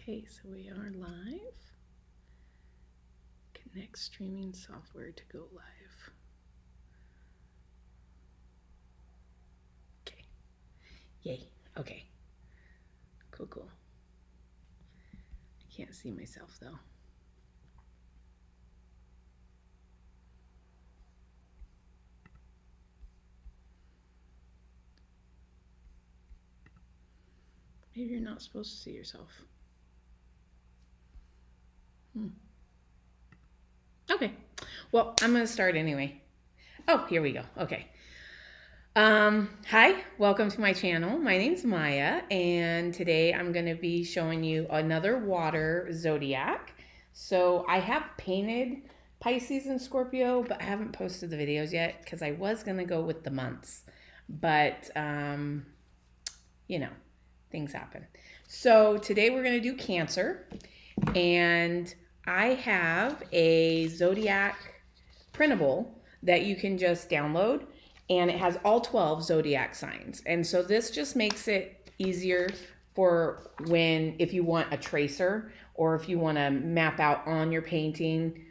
Okay, so we are live. Connect streaming software to go live. Okay. Yay. Okay. Cool, cool. I can't see myself though. Maybe you're not supposed to see yourself. Okay, well, I'm gonna start anyway. Oh, here we go. Okay. Hi, welcome to my channel. My name's Maya, and today I'm gonna be showing you another water Zodiac. So I have painted Pisces and Scorpio, but I haven't posted the videos yet because I was gonna go with the months, but you know, things happen. So today we're gonna do Cancer, and I have a Zodiac printable that you can just download, and it has all 12 Zodiac signs. And so this just makes it easier for if you want a tracer or if you want to map out on your painting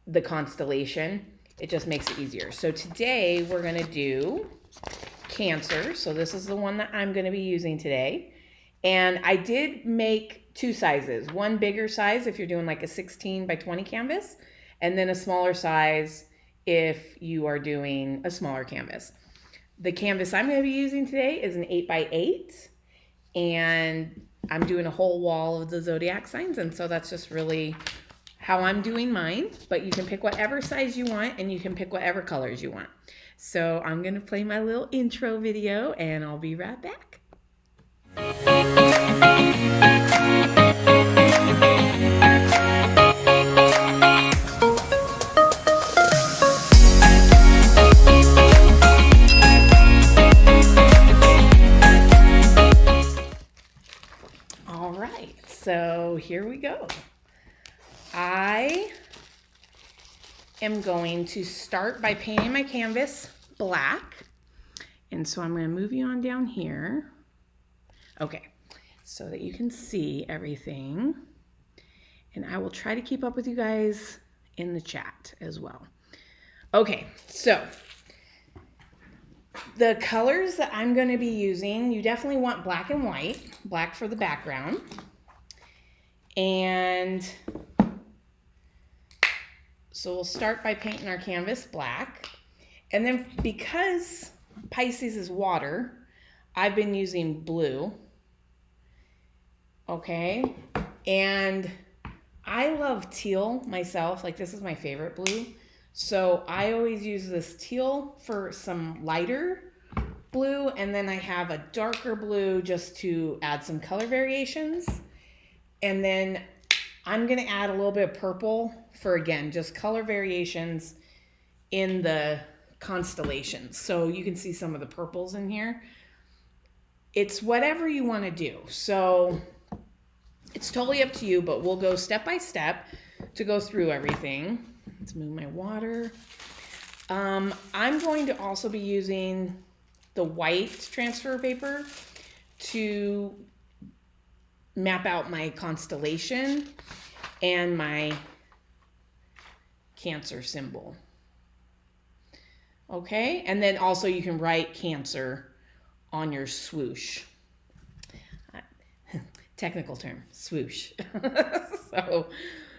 the constellation, it just makes it easier. So today we're going to do Cancer. So this is the one that I'm going to be using today. And I did make two sizes, one bigger size if you're doing like a 16 by 20 canvas, and then a smaller size if you are doing a smaller canvas. The canvas I'm going to be using today is an 8 by 8, and I'm doing a whole wall of the Zodiac signs, and so that's just really how I'm doing mine. But you can pick whatever size you want, and you can pick whatever colors you want. So I'm going to play my little intro video, and I'll be right back. All right, so here we go. I am going to start by painting my canvas black. And so I'm going to move you on down here. Okay, so that you can see everything. And I will try to keep up with you guys in the chat as well. Okay, so the colors that I'm going to be using, you definitely want black and white, black for the background. And so we'll start by painting our canvas black. And then because Pisces is water, I've been using blue. Okay, and I love teal myself. Like, this is my favorite blue. So I always use this teal for some lighter blue, and then I have a darker blue just to add some color variations. And then I'm gonna add a little bit of purple for, again, just color variations in the constellations. So you can see some of the purples in here. It's whatever you wanna do. So it's totally up to you, but we'll go step by step to go through everything. Let's move my water. I'm going to also be using the white transfer paper to map out my constellation and my Cancer symbol. Okay, and then also you can write Cancer on your swoosh. Technical term, swoosh.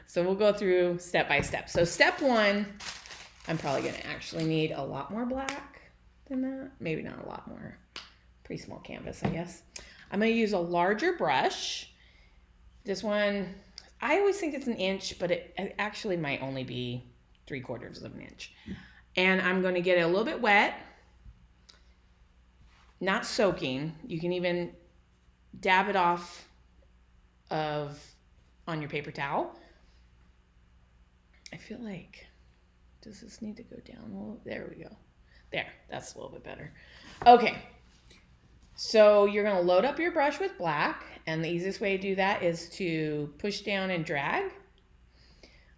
So we'll go through step by step. So step one, I'm probably gonna actually need a lot more black than that. Maybe not a lot more. Pretty small canvas, I guess. I'm gonna use a larger brush. This one, I always think it's an inch, but it actually might only be 3/4 of an inch. And I'm gonna get it a little bit wet, not soaking. You can even dab it off on your paper towel. I feel like, does this need to go down a little? There we go. There, that's a little bit better. Okay, so you're gonna load up your brush with black, and the easiest way to do that is to push down and drag.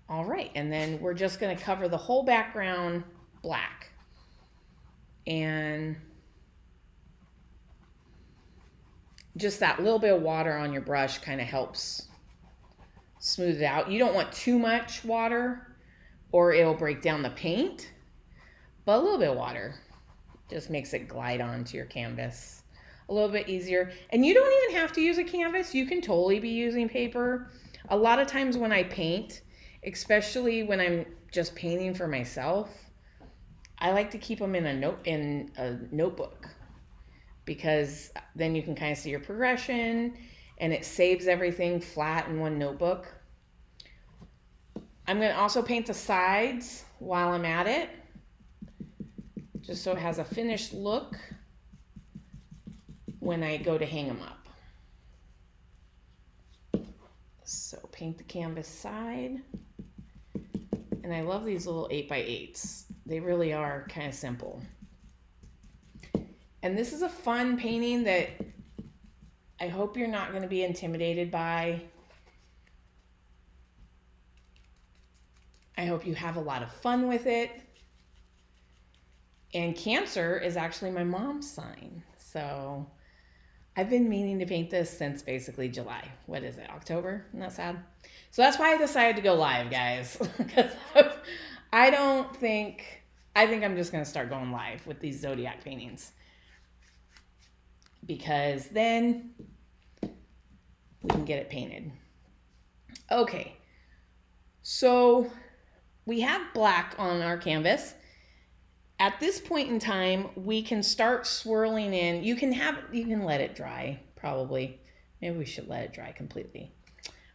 All right, and then we're just gonna cover the whole background black. And just that little bit of water on your brush kind of helps smooth it out. You don't want too much water or it'll break down the paint, but a little bit of water just makes it glide onto your canvas a little bit easier. And you don't even have to use a canvas. You can totally be using paper. A lot of times when I paint, especially when I'm just painting for myself, I like to keep them in a notebook, because then you can kind of see your progression and it saves everything flat in one notebook. I'm going to also paint the sides while I'm at it, just so it has a finished look when I go to hang them up. So paint the canvas side. And I love these little 8x8s. They really are kind of simple. And this is a fun painting that I hope you're not going to be intimidated by. I hope you have a lot of fun with it. And Cancer is actually my mom's sign. So I've been meaning to paint this since basically July. What is it, October? Isn't that sad? So that's why I decided to go live, guys. Because I think I'm just going to start going live with these Zodiac paintings. Because then we can get it painted. Okay, so we have black on our canvas. At this point in time, we can start swirling in. You can let it dry, probably. Maybe we should let it dry completely.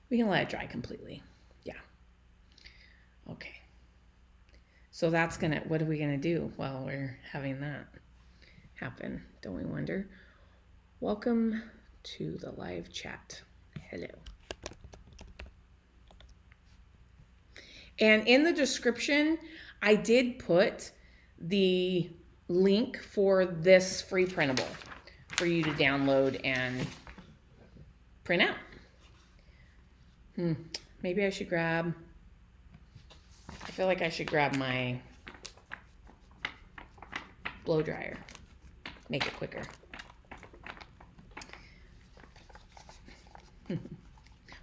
We can let it dry completely. Yeah. Okay. So that's what are we gonna do while we're having that happen? Don't we wonder? Welcome to the live chat. Hello. And in the description, I did put the link for this free printable for you to download and print out. Maybe I should I feel like I should grab my blow dryer. Make it quicker.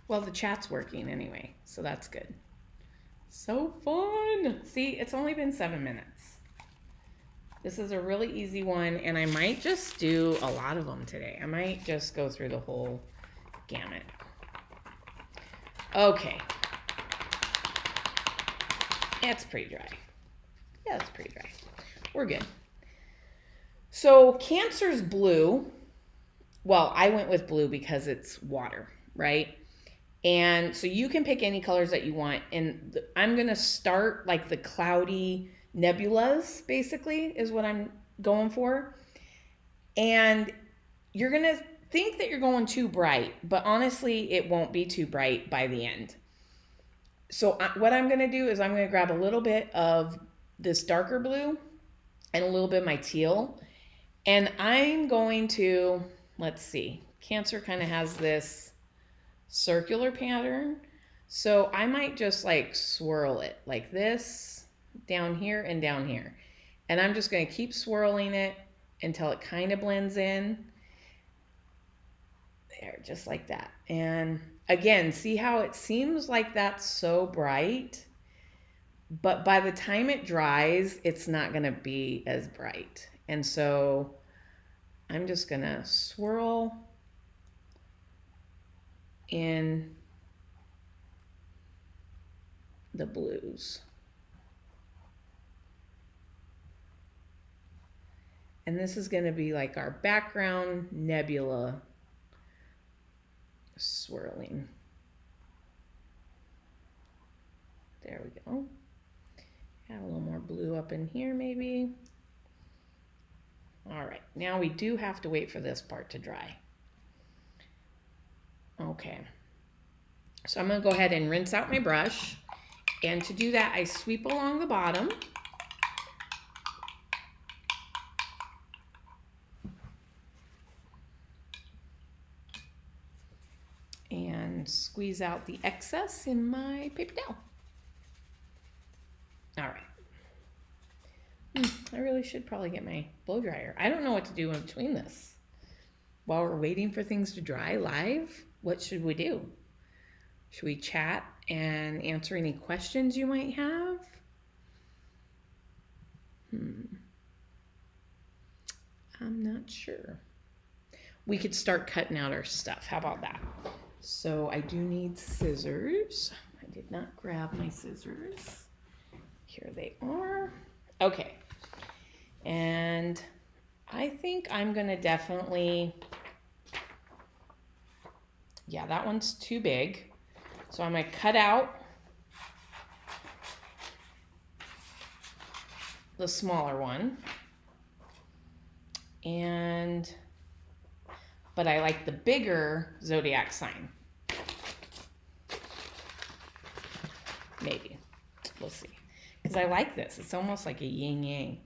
Well, the chat's working anyway, so that's good. So fun. See, it's only been 7 minutes. This is a really easy one, and I might just do a lot of them today. I might just go through the whole gamut. Okay. It's pretty dry. Yeah, it's pretty dry. We're good. So Cancer's blue. Well, I went with blue because it's water, right? And so you can pick any colors that you want. And I'm going to start like the cloudy nebulas, basically, is what I'm going for. And you're going to think that you're going too bright, but honestly, it won't be too bright by the end. So what I'm going to do is I'm going to grab a little bit of this darker blue and a little bit of my teal. And I'm going to, let's see, Cancer kind of has this circular pattern. So I might just like swirl it like this, down here and down here. And I'm just going to keep swirling it until it kind of blends in. There, just like that. And again, see how it seems like that's so bright, but by the time it dries, it's not going to be as bright. And so I'm just going to swirl in the blues. And this is going to be like our background nebula swirling. There we go. Add a little more blue up in here maybe. All right, now we do have to wait for this part to dry. Okay, so I'm going to go ahead and rinse out my brush. And to do that, I sweep along the bottom. And squeeze out the excess in my paper towel. All right. I really should probably get my blow dryer. I don't know what to do in between this. While we're waiting for things to dry live, what should we do? Should we chat and answer any questions you might have? I'm not sure. We could start cutting out our stuff. How about that? So I do need scissors. I did not grab my scissors. Here they are. Okay. And I think I'm going to definitely, yeah, that one's too big. So I'm going to cut out the smaller one. But I like the bigger Zodiac sign. Maybe. We'll see. Because I like this. It's almost like a yin-yang.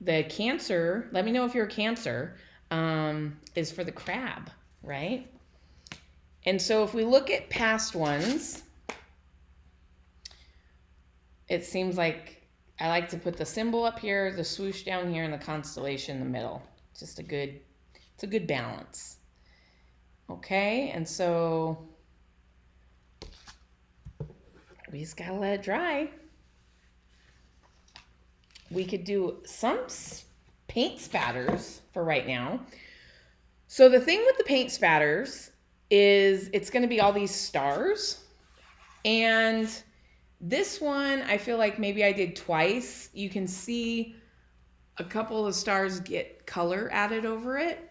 The Cancer, let me know if you're a Cancer, is for the crab, right? And so if we look at past ones, it seems like I like to put the symbol up here, the swoosh down here, and the constellation in the middle. Just it's a good balance. Okay, and so we just gotta let it dry. We could do some paint spatters for right now. So the thing with the paint spatters is it's going to be all these stars. And this one, I feel like maybe I did twice. You can see a couple of the stars get color added over it.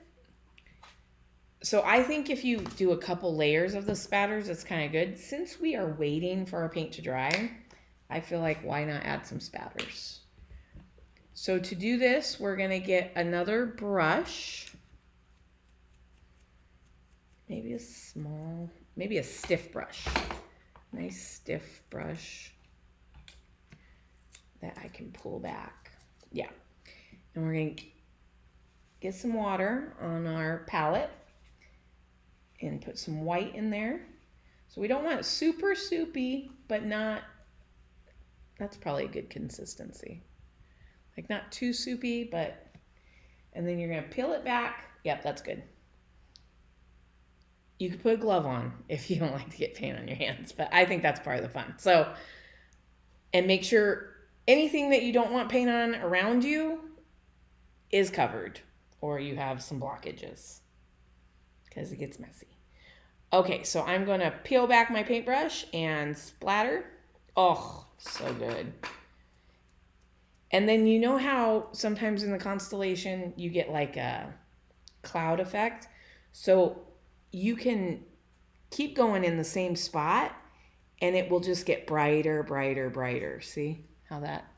So I think if you do a couple layers of the spatters, it's kind of good. Since we are waiting for our paint to dry, I feel like why not add some spatters? So to do this, we're going to get another brush. Maybe a stiff brush. Nice stiff brush that I can pull back. Yeah. And we're going to get some water on our palette and put some white in there. So we don't want it super soupy, but not, that's probably a good consistency. Like not too soupy, but, and then you're going to peel it back. Yep, that's good. You could put a glove on if you don't like to get paint on your hands, but I think that's part of the fun. So, and make sure anything that you don't want paint on around you is covered, or you have some blockages because it gets messy. Okay, so I'm going to peel back my paintbrush and splatter. Oh, so good. And then you know how sometimes in the constellation you get like a cloud effect? So you can keep going in the same spot and it will just get brighter, brighter, brighter. See how that,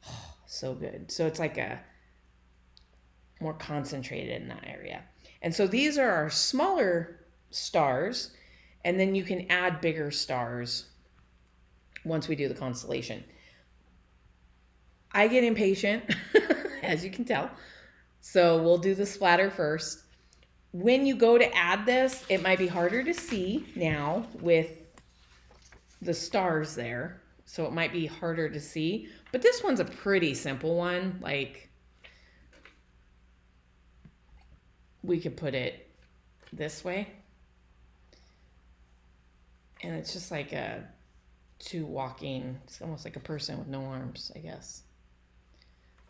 oh, so good. So it's like a more concentrated in that area. And so these are our smaller stars, and then you can add bigger stars once we do the constellation. I get impatient, as you can tell. So we'll do the splatter first. When you go to add this, it might be harder to see now with the stars there. So it might be harder to see. But this one's a pretty simple one. Like, we could put it this way. And it's just like two walking, it's almost like a person with no arms, I guess.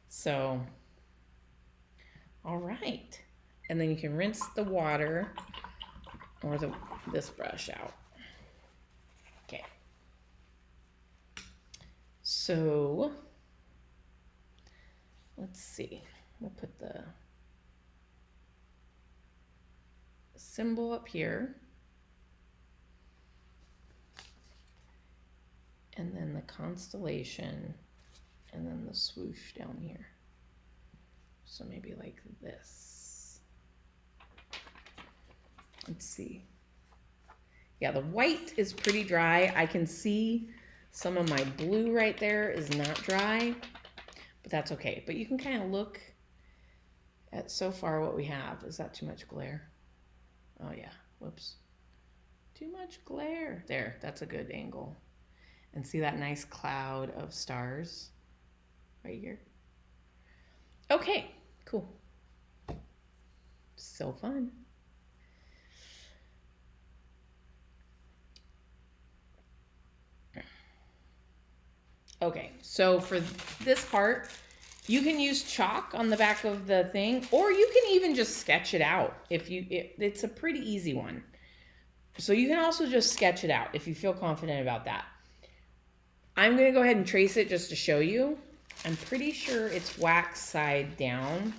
So, all right. And then you can rinse the water or this brush out. Okay. So, let's see. We'll put the symbol up here. And then the constellation, and then the swoosh down here. So maybe like this. Let's see. Yeah, the white is pretty dry. I can see some of my blue right there is not dry, but that's okay. But you can kind of look at so far what we have. Is that too much glare? Oh yeah, whoops. Too much glare. There, that's a good angle. And see that nice cloud of stars right here? Okay, cool. So fun. Okay, so for this part, you can use chalk on the back of the thing, or you can even just sketch it out. It's a pretty easy one. So you can also just sketch it out if you feel confident about that. I'm gonna go ahead and trace it just to show you. I'm pretty sure it's wax side down.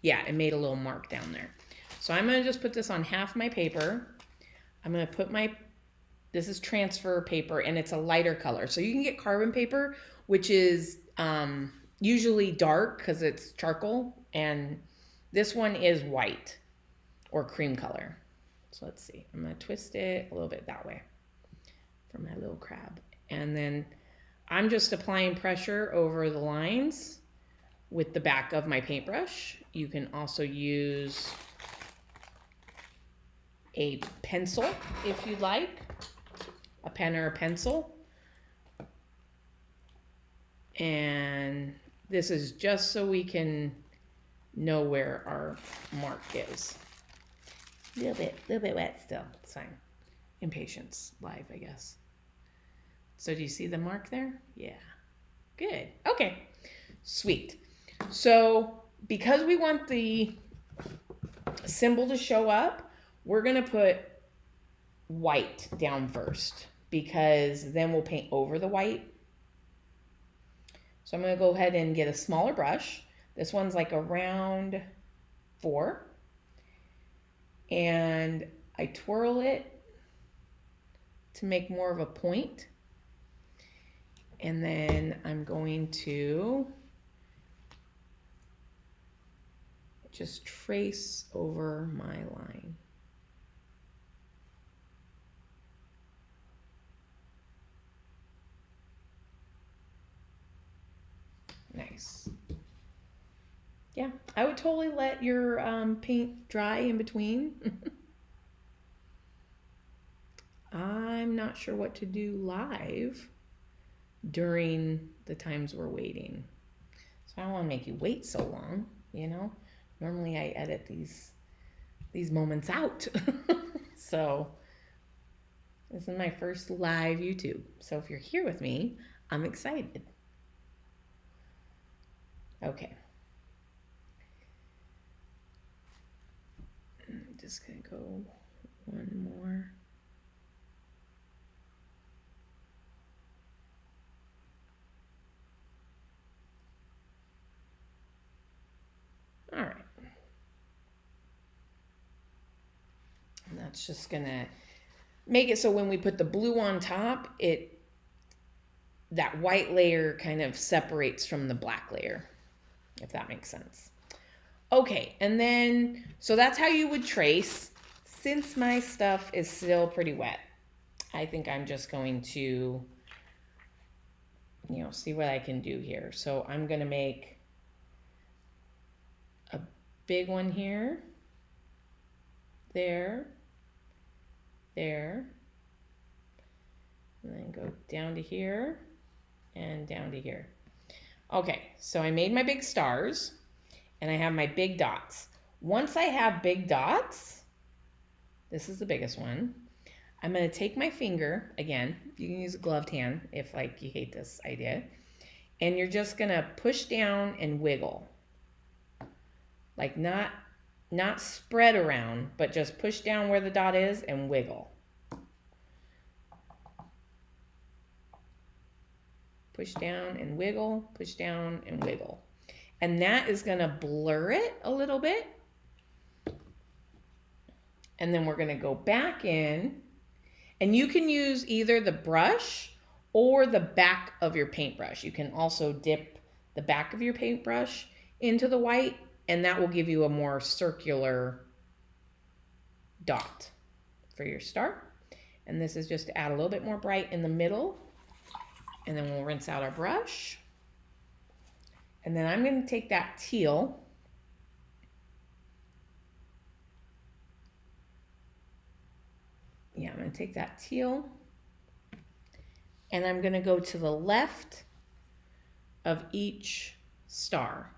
Yeah, it made a little mark down there. So I'm gonna just put this on half my paper. I'm gonna put this is transfer paper and it's a lighter color. So you can get carbon paper, which is usually dark because it's charcoal, and this one is white or cream color. So let's see, I'm gonna twist it a little bit that way for my little crab. And then I'm just applying pressure over the lines with the back of my paintbrush. You can also use a pencil if you'd like, a pen or a pencil. And this is just so we can know where our mark is. A little bit wet still, it's fine. Impatience, live, I guess. So do you see the mark there? Yeah, good, okay, sweet. So because we want the symbol to show up, we're gonna put white down first because then we'll paint over the white. So I'm gonna go ahead and get a smaller brush. This one's like a round 4. And I twirl it to make more of a point. And then I'm going to just trace over my line. Nice. Yeah, I would totally let your paint dry in between. I'm not sure what to do live during the times we're waiting. So I don't want to make you wait so long, you know? Normally I edit these moments out. So this is my first live YouTube. So if you're here with me, I'm excited. Okay. I'm just gonna go one more. All right. And that's just gonna make it so when we put the blue on top, that white layer kind of separates from the black layer, if that makes sense. Okay, and then, so that's how you would trace. Since my stuff is still pretty wet, I think I'm just going to, see what I can do here. So I'm gonna make a big one here, there, and then go down to here and down to here. Okay, so I made my big stars and I have my big dots. Once I have big dots, this is the biggest one, I'm gonna take my finger, again, you can use a gloved hand if you hate this idea, and you're just gonna push down and wiggle. Like not spread around, but just push down where the dot is and wiggle. Push down and wiggle, push down and wiggle. And that is gonna blur it a little bit. And then we're gonna go back in, and you can use either the brush or the back of your paintbrush. You can also dip the back of your paintbrush into the white, and that will give you a more circular dot for your star. And this is just to add a little bit more bright in the middle. And then we'll rinse out our brush. And then I'm going to take that teal I'm going to take that teal and I'm going to go to the left of each star.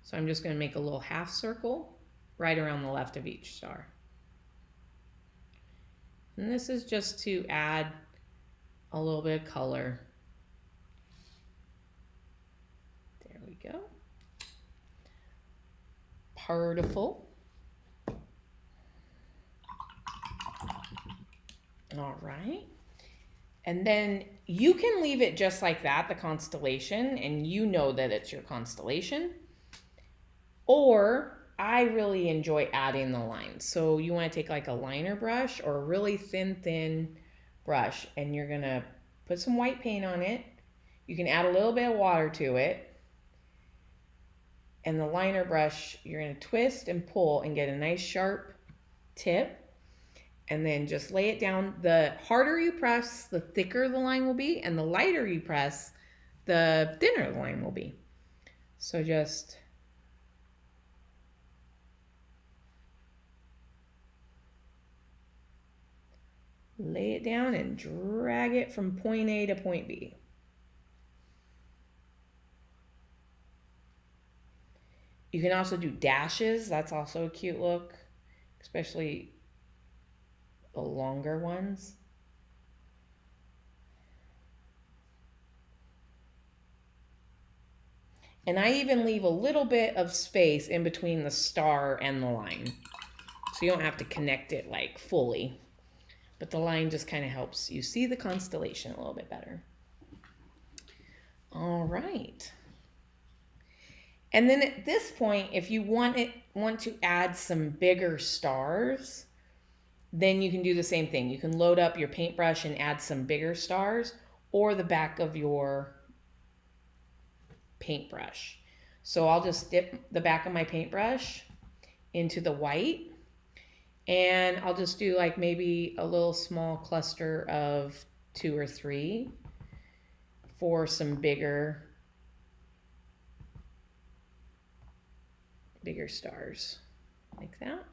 So I'm just going to make a little half circle right around the left of each star. And this is just to add a little bit of color we go. Partiful. All right. And then you can leave it just like that, the constellation, and you know that it's your constellation. Or I really enjoy adding the lines. So you want to take like a liner brush or a really thin brush, and you're going to put some white paint on it. You can add a little bit of water to it. And the liner brush, you're going to twist and pull and get a nice sharp tip. And then just lay it down. The harder you press, the thicker the line will be. And the lighter you press, the thinner the line will be. So just lay it down and drag it from point A to point B. You can also do dashes. That's also a cute look, especially the longer ones. And I even leave a little bit of space in between the star and the line. So you don't have to connect it like fully. But the line just kind of helps you see the constellation a little bit better. All right. And then at this point, if you want to add some bigger stars, then you can do the same thing. You can load up your paintbrush and add some bigger stars, or the back of your paintbrush. So I'll just dip the back of my paintbrush into the white, and I'll just do like maybe a little small cluster of 2 or 3 for some bigger stars, like that.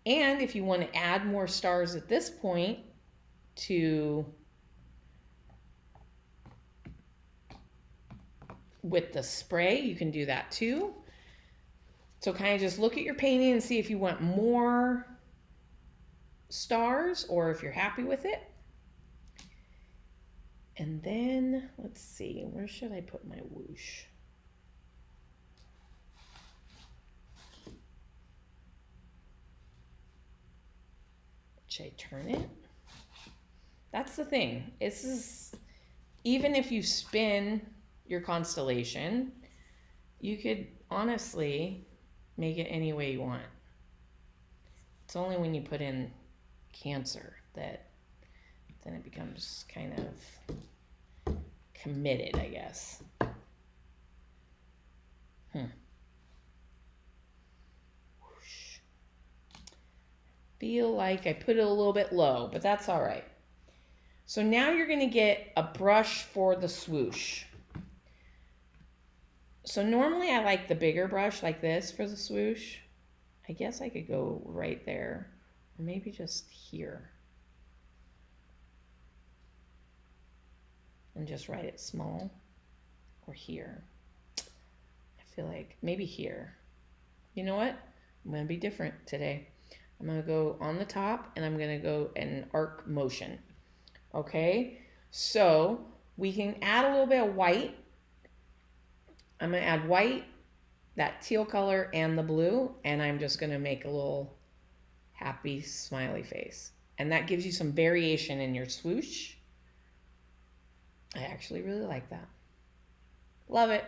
And if you want to add more stars at this point with the spray, you can do that too. So kind of just look at your painting and see if you want more stars or if you're happy with it. And then let's see, where should I put my whoosh? Should I turn it? That's the thing. This is, even if you spin your constellation, you could honestly make it any way you want. It's only when you put in Cancer that then it becomes kind of committed, I guess. Feel like I put it a little bit low, but that's all right. So now you're going to get a brush for the swoosh. So normally I like the bigger brush like this for the swoosh. I guess I could go right there, or maybe just here. And just write it small, or here. I feel like maybe here. You know what? I'm going to be different today. I'm going to go on the top, and I'm going to go in arc motion. Okay, so we can add a little bit of white. I'm going to add white, that teal color, and the blue, and I'm just going to make a little happy smiley face. And that gives you some variation in your swoosh. I actually really like that. Love it.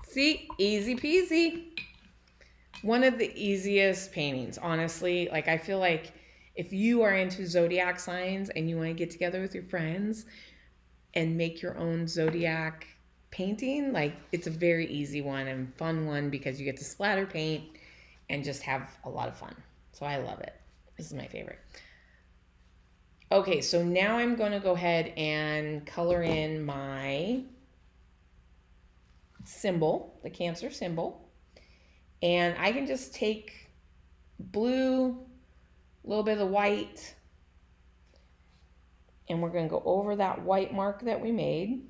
See, easy peasy. One of the easiest paintings, honestly. Like, I feel like if you are into zodiac signs and you want to get together with your friends and make your own zodiac painting, like, it's a very easy one and fun one because you get to splatter paint and just have a lot of fun. So I love it. This is my favorite. Okay, so now I'm going to go ahead and color in my symbol, the Cancer symbol. And I can just take blue, a little bit of the white, and we're going to go over that white mark that we made.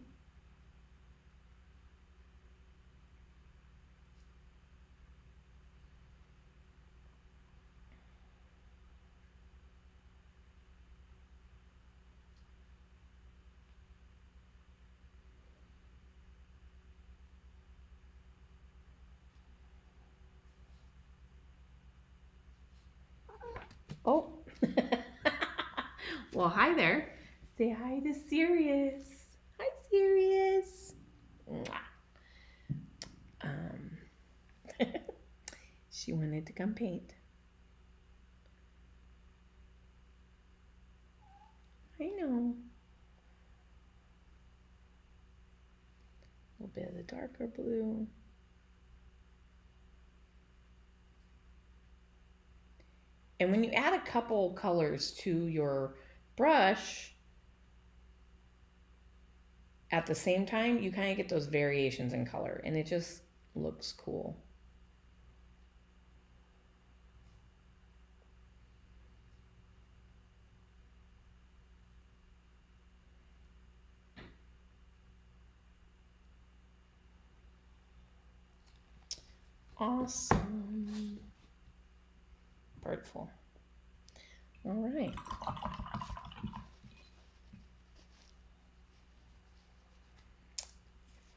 Oh. Well, hi there. Say hi to Sirius. Hi, Sirius. Mwah. Um, she wanted to come paint. I know. A little bit of the darker blue. And when you add a couple colors to your brush at the same time, you kind of get those variations in color, and it just looks cool. Awesome. Birdful. All right.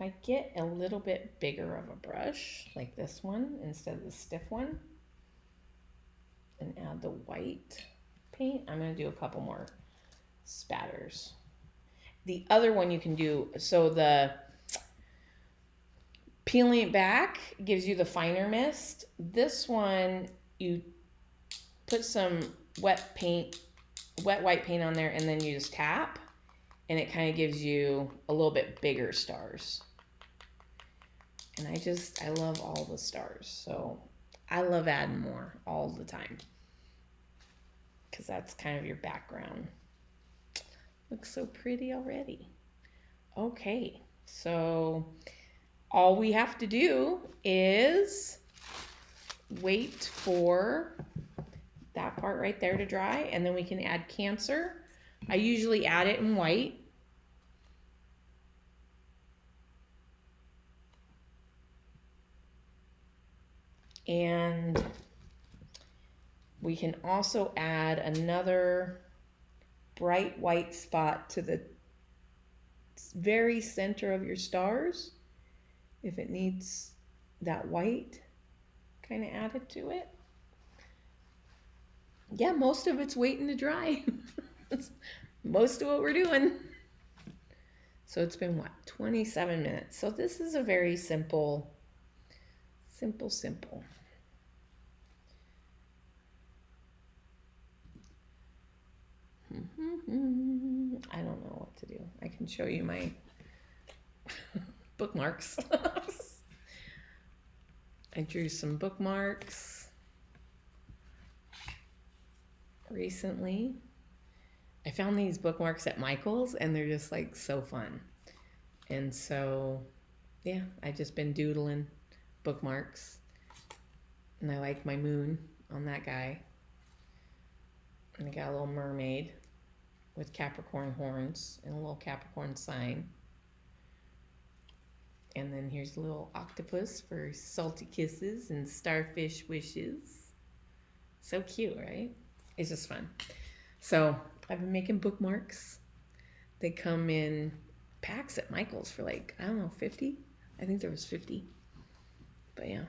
If I get a little bit bigger of a brush, like this one, instead of the stiff one, and add the white paint, I'm going to do a couple more spatters. The other one you can do, so the peeling it back gives you the finer mist. This one, you put some wet white paint on there, and then you just tap, and it kind of gives you a little bit bigger stars. And I love all the stars. So I love adding more all the time, because that's kind of your background. Looks so pretty already. Okay, so all we have to do is wait for that part right there to dry, and then we can add Cancer. I usually add it in white. And we can also add another bright white spot to the very center of your stars if it needs that white kind of added to it. Yeah, most of it's waiting to dry. That's most of what we're doing. So it's been what, 27 minutes. So this is a very simple. I don't know what to do. I can show you my bookmarks. I drew some bookmarks recently. I found these bookmarks at Michael's, and they're just like so fun. And so, yeah, I've just been doodling bookmarks. And I like my moon on that guy. And I got a little mermaid with Capricorn horns and a little Capricorn sign. And then here's a little octopus for salty kisses and starfish wishes. So cute, right? It's just fun. So I've been making bookmarks. They come in packs at Michael's for like, I don't know, 50? I think there was 50. But yeah.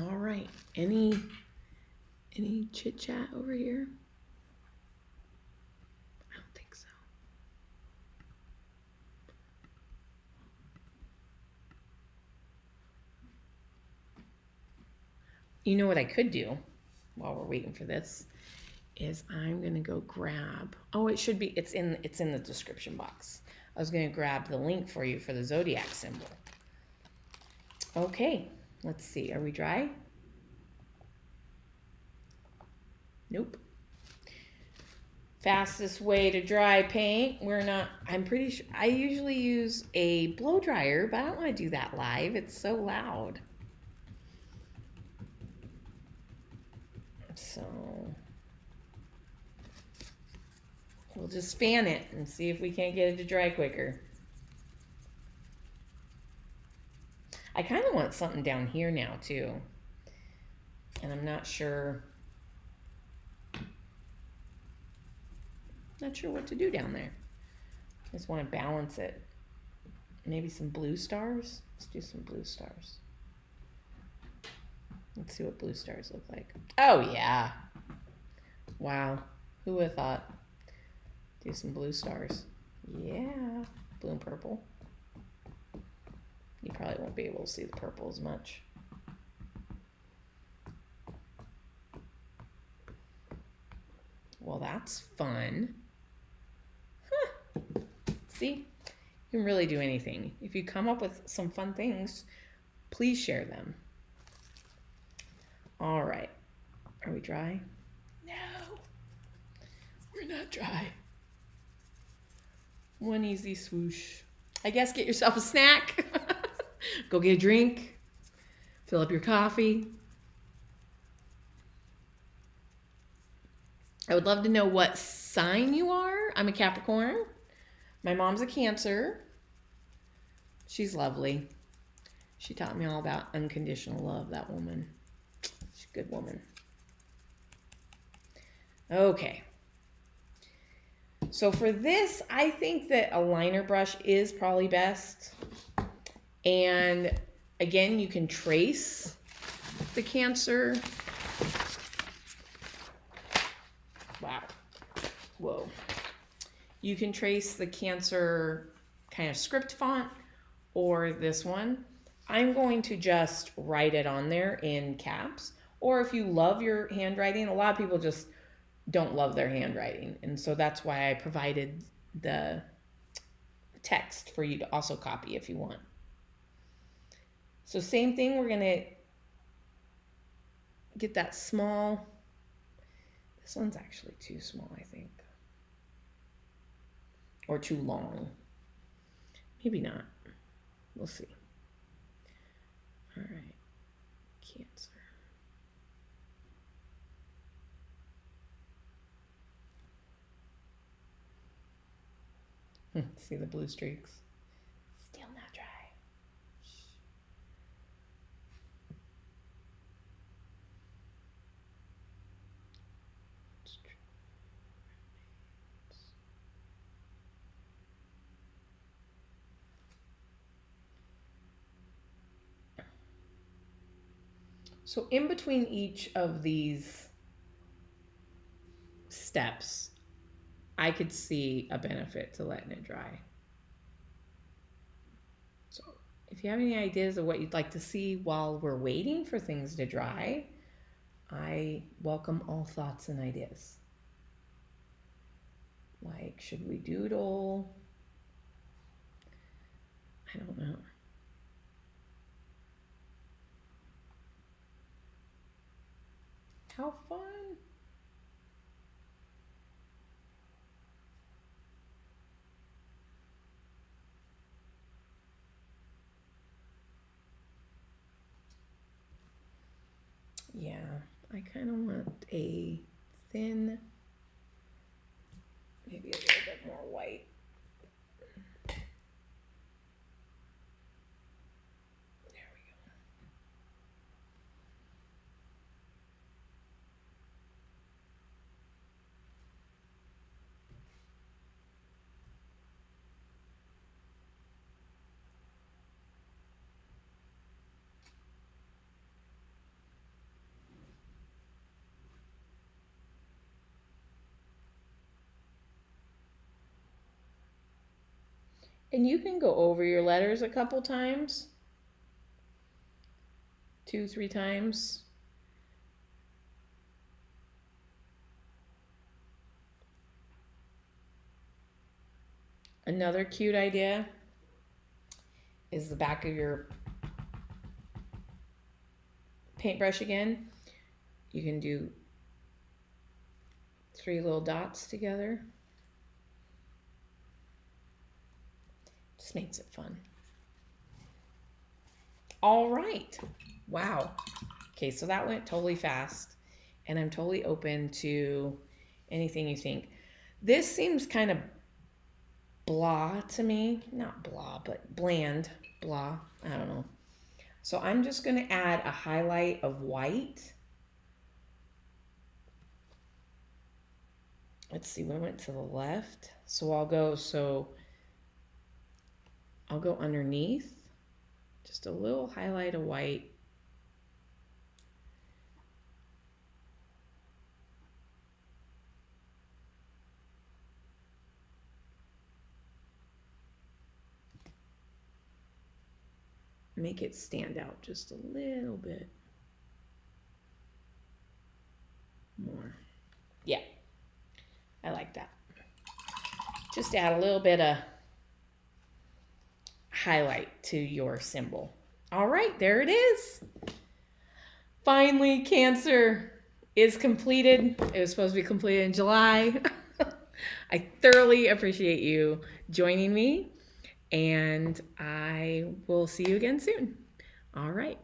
All right. Any chit chat over here? I don't think so. You know what I could do while we're waiting for this is I'm gonna go grab. Oh, it's in the description box. I was gonna grab the link for you for the Zodiac symbol. Okay, let's see. Are we dry? Nope. Fastest way to dry paint. I'm pretty sure I usually use a blow dryer, but I don't want to do that live. It's so loud. So we'll just fan it and see if we can't get it to dry quicker. I kind of want something down here now too. And I'm not sure what to do down there. I just want to balance it. Maybe some blue stars. Let's do some blue stars. Let's see what blue stars look like. Oh, yeah. Wow. Who would have thought? Do some blue stars. Yeah. Blue and purple. You probably won't be able to see the purple as much. Well, that's fun. Huh. See? You can really do anything. If you come up with some fun things, please share them. All right. Are we dry? No. We're not dry. One easy swoosh. I guess get yourself a snack. Go get a drink. Fill up your coffee. I would love to know what sign you are. I'm a Capricorn. My mom's a Cancer. She's lovely. She taught me all about unconditional love, that woman. She's a good woman. Okay. So for this, I think that a liner brush is probably best. And again, you can trace the Cancer. Wow. Whoa. You can trace the Cancer kind of script font or this one. I'm going to just write it on there in caps. Or if you love your handwriting, a lot of people just don't love their handwriting. And so that's why I provided the text for you to also copy if you want. So same thing, we're going to get that small. This one's actually too small, I think. Or too long. Maybe not. We'll see. All right. Cancer. See the blue streaks? Still not dry. So in between each of these steps, I could see a benefit to letting it dry. So if you have any ideas of what you'd like to see while we're waiting for things to dry, I welcome all thoughts and ideas. Like, should we doodle? I don't know. How fun. Yeah, I kind of want a thin, maybe a little bit more white. There we go. And you can go over your letters a couple times. 2, 3 times. Another cute idea is the back of your paintbrush again. You can do 3 little dots together. Just makes it fun. All right. Wow. Okay, so that went totally fast. And I'm totally open to anything you think. This seems kind of blah to me. Not blah, but bland. Blah. I don't know. So I'm just going to add a highlight of white. Let's see, we went to the left. So I'll go underneath. Just a little highlight of white. make it stand out just a little bit more. Yeah, I like that. Just add a little bit of highlight to your symbol. All right, there it is. Finally, Cancer is completed. It was supposed to be completed in July. I thoroughly appreciate you joining me, and I will see you again soon. All right.